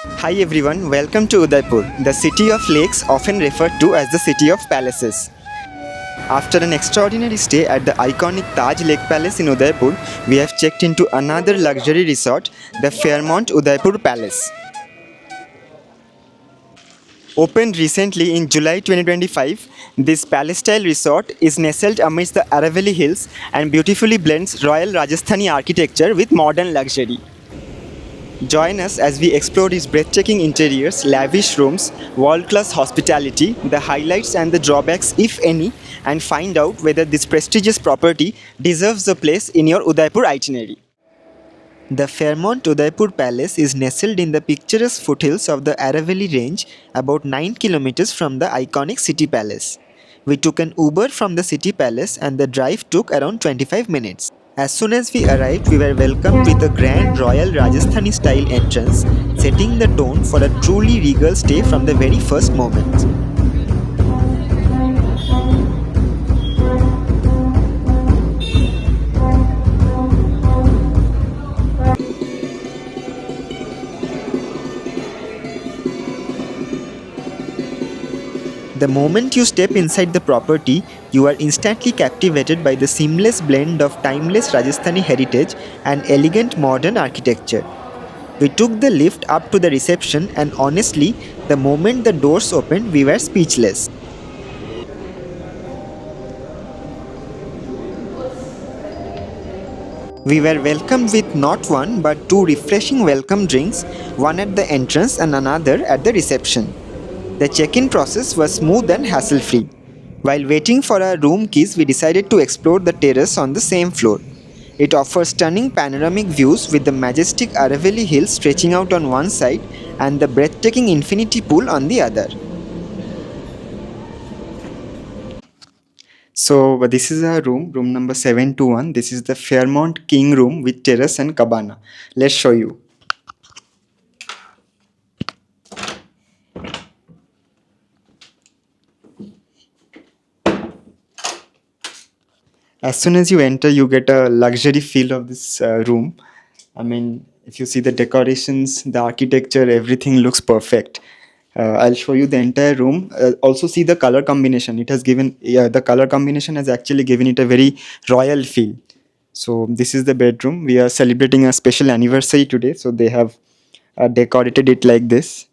Hi everyone, welcome to Udaipur, the city of lakes often referred to as the city of palaces. After an extraordinary stay at the iconic Taj Lake Palace in Udaipur, we have checked into another luxury resort, the Fairmont Udaipur Palace. Opened recently in July 2025, this palace-style resort is nestled amidst the Aravalli Hills and beautifully blends royal Rajasthani architecture with modern luxury. Join us as we explore its breathtaking interiors, lavish rooms, world-class hospitality, the highlights and the drawbacks, if any, and find out whether this prestigious property deserves a place in your Udaipur itinerary. The Fairmont Udaipur Palace is nestled in the picturesque foothills of the Aravalli Range, about 9 kilometers from the iconic City Palace. We took an Uber from the City Palace and the drive took around 25 minutes. As soon as we arrived, we were welcomed with a grand royal Rajasthani style entrance, setting the tone for a truly regal stay from the very first moment. The moment you step inside the property, you are instantly captivated by the seamless blend of timeless Rajasthani heritage and elegant modern architecture. We took the lift up to the reception, and honestly, the moment the doors opened, we were speechless. We were welcomed with not one but two refreshing welcome drinks, one at the entrance and another at the reception. The check in process was smooth and hassle free. While waiting for our room keys, we decided to explore the terrace on the same floor. It offers stunning panoramic views with the majestic Aravalli Hills stretching out on one side and the breathtaking infinity pool on the other. So this is our room number 721. This is the Fairmont King room with terrace and cabana. Let's show you. As soon as you enter, you get a luxury feel of this room. I mean, if you see the decorations, the architecture, everything looks perfect. I'll show you the entire room. Also, see the color combination. It has given, yeah, the color combination has actually given it a very royal feel. So, this is the bedroom. We are celebrating a special anniversary today. So, they have decorated it like this.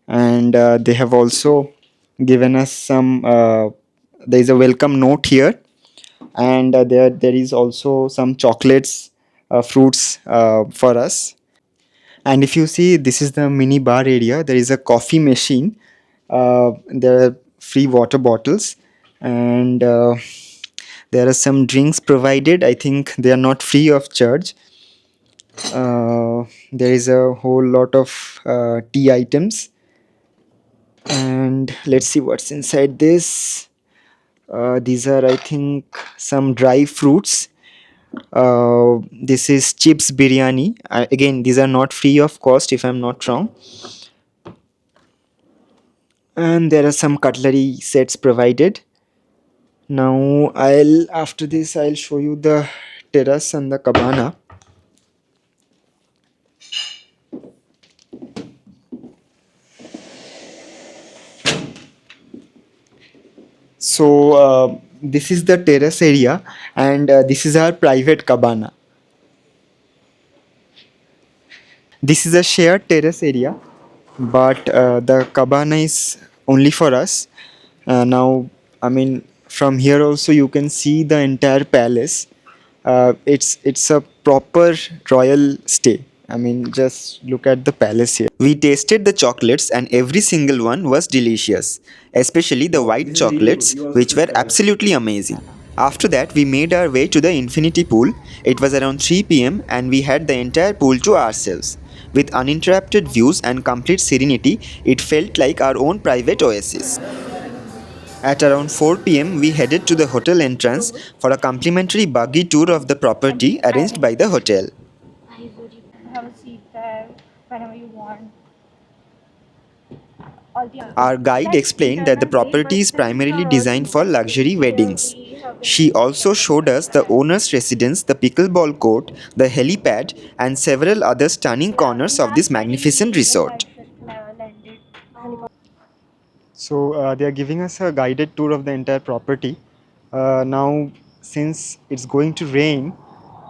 And they have also given us some, there is a welcome note here, and there is also some chocolates, fruits for us. And if you see, this is the mini bar area. There is a coffee machine. There are free water bottles, and there are some drinks provided. I think they are not free of charge. There is a whole lot of tea items, and let's see what's inside this. These are, I think, some dry fruits. This is chips biryani. Again, these are not free of cost, if I'm not wrong. And there are some cutlery sets provided. Now, after this, I'll show you the terrace and the cabana. So, this is the terrace area, and this is our private cabana. This is a shared terrace area, but the cabana is only for us. Now, I mean, from here also you can see the entire palace. It's a proper royal stay. I mean, just look at the palace here. We tasted the chocolates, and every single one was delicious, especially the white chocolates, which were absolutely amazing. After that, we made our way to the infinity pool. It was around 3 p.m., and we had the entire pool to ourselves. With uninterrupted views and complete serenity, it felt like our own private oasis. At around 4 p.m., we headed to the hotel entrance for a complimentary buggy tour of the property arranged by the hotel. Have a seat there whenever you want. Our guide explained that the property is primarily designed for luxury weddings. She also showed us the owner's residence, the pickleball court, the helipad, and several other stunning corners of this magnificent resort. So they are giving us a guided tour of the entire property. Now, since it's going to rain,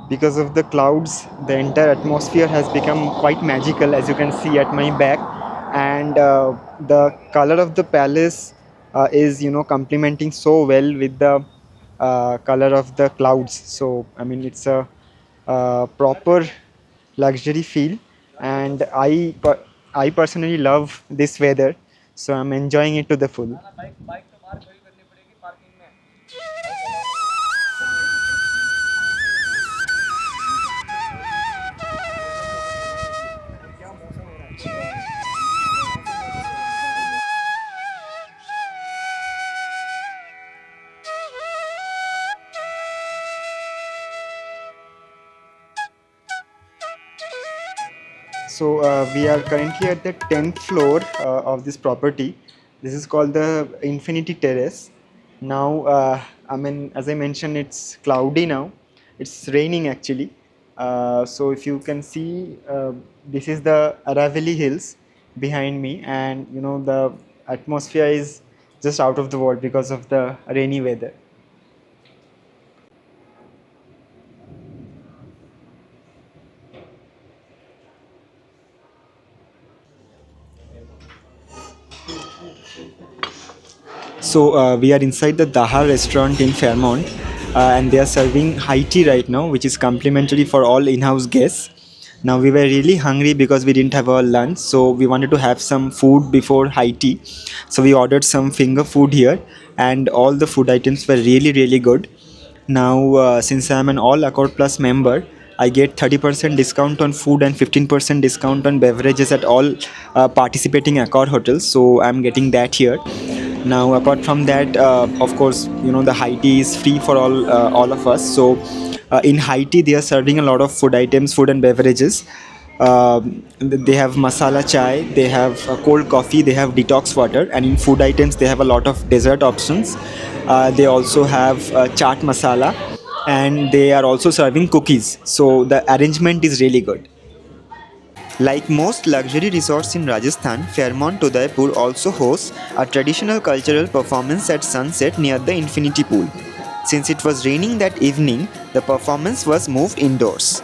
because of the clouds, the entire atmosphere has become quite magical, as you can see at my back. And the color of the palace is, complementing so well with the color of the clouds. So, I mean, it's a proper luxury feel, and I personally love this weather, so I'm enjoying it to the full. So we are currently at the 10th floor of this property. This is called the Infinity Terrace. Now, I mean, as I mentioned, it's cloudy now. It's raining actually. So if you can see, this is the Aravali Hills behind me, and the atmosphere is just out of the world because of the rainy weather. So we are inside the Daha restaurant in Fairmont, and they are serving high tea right now, which is complimentary for all in-house guests. Now we were really hungry because we didn't have our lunch, so we wanted to have some food before high tea. So we ordered some finger food here, and all the food items were really really good. Now, since I'm an All Accord Plus member, I get 30% discount on food and 15% discount on beverages at all participating Accord hotels. So I'm getting that here. Now, apart from that, of course, the high tea is free for all of us. So in high tea, they are serving a lot of food items, food and beverages. They have masala chai, they have cold coffee, they have detox water, and in food items they have a lot of dessert options. They also have chaat masala, and they are also serving cookies. So the arrangement is really good. Like most luxury resorts in Rajasthan, Fairmont Udaipur also hosts a traditional cultural performance at sunset near the infinity pool. Since it was raining that evening, the performance was moved indoors.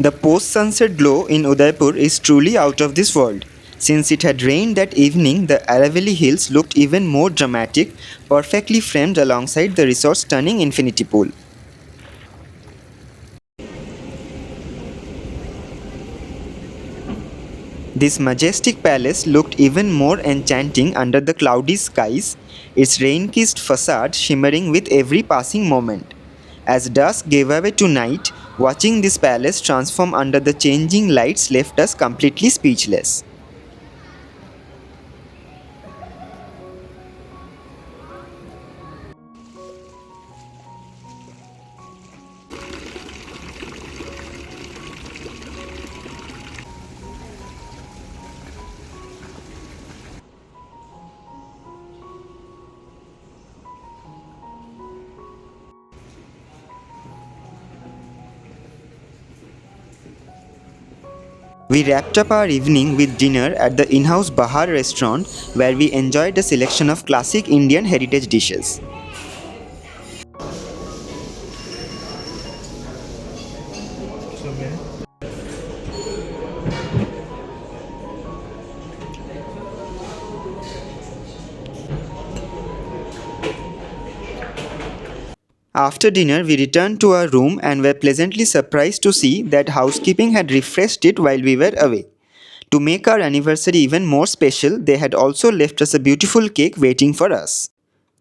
The post sunset glow in Udaipur is truly out of this world. Since it had rained that evening, the Aravali Hills looked even more dramatic, perfectly framed alongside the resort's stunning infinity pool. This majestic palace looked even more enchanting under the cloudy skies, its rain-kissed facade shimmering with every passing moment. As dusk gave way to night, watching this palace transform under the changing lights left us completely speechless. We wrapped up our evening with dinner at the in-house Bahar restaurant, where we enjoyed a selection of classic Indian heritage dishes. After dinner, we returned to our room and were pleasantly surprised to see that housekeeping had refreshed it while we were away. To make our anniversary even more special, they had also left us a beautiful cake waiting for us.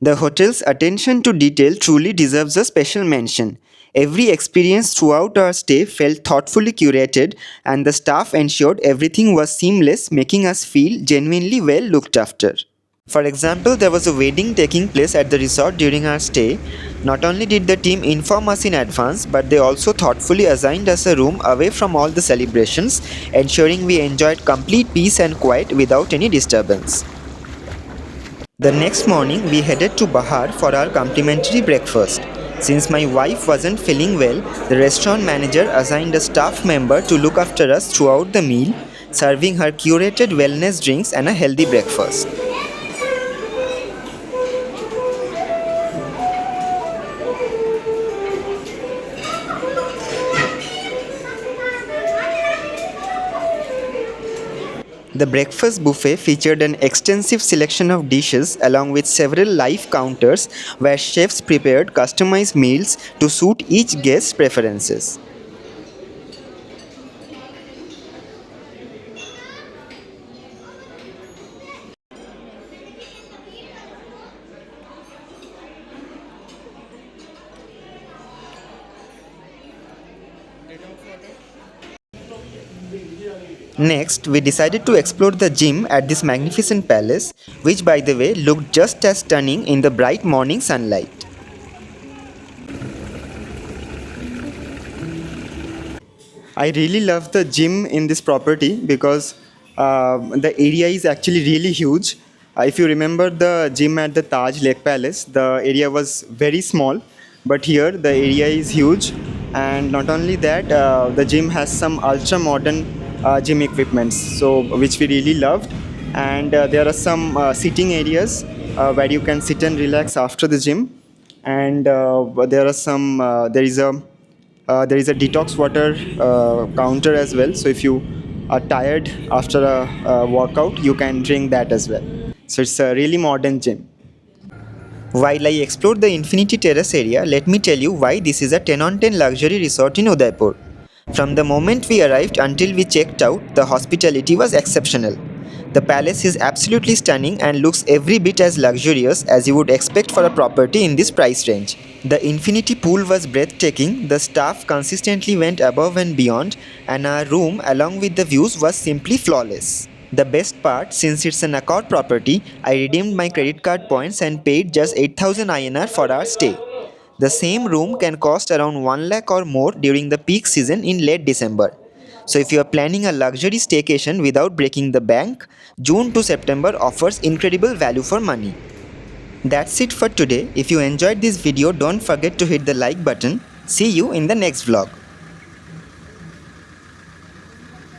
The hotel's attention to detail truly deserves a special mention. Every experience throughout our stay felt thoughtfully curated, and the staff ensured everything was seamless, making us feel genuinely well looked after. For example, there was a wedding taking place at the resort during our stay. Not only did the team inform us in advance, but they also thoughtfully assigned us a room away from all the celebrations, ensuring we enjoyed complete peace and quiet without any disturbance. The next morning, we headed to Bahar for our complimentary breakfast. Since my wife wasn't feeling well, the restaurant manager assigned a staff member to look after us throughout the meal, serving her curated wellness drinks and a healthy breakfast. The breakfast buffet featured an extensive selection of dishes along with several live counters where chefs prepared customized meals to suit each guest's preferences. Next, we decided to explore the gym at this magnificent palace, which by the way looked just as stunning in the bright morning sunlight. I really love the gym in this property because the area is actually really huge. If you remember the gym at the Taj Lake Palace, the area was very small, but here the area is huge. And not only that, the gym has some ultra modern gym equipments, so which we really loved. And there are some sitting areas where you can sit and relax after the gym. And there is a detox water counter as well. So if you are tired after a workout, you can drink that as well. So it's a really modern gym. While I explored the Infinity Terrace area, let me tell you why this is a 10 on 10 luxury resort in Udaipur. From the moment we arrived until we checked out, the hospitality was exceptional. The palace is absolutely stunning and looks every bit as luxurious as you would expect for a property in this price range. The infinity pool was breathtaking, the staff consistently went above and beyond, and our room, along with the views, was simply flawless. The best part, since it's an Accord property, I redeemed my credit card points and paid just 8,000 INR for our stay. The same room can cost around 1 lakh or more during the peak season in late December. So if you are planning a luxury staycation without breaking the bank, June to September offers incredible value for money. That's it for today. If you enjoyed this video, don't forget to hit the like button. See you in the next vlog.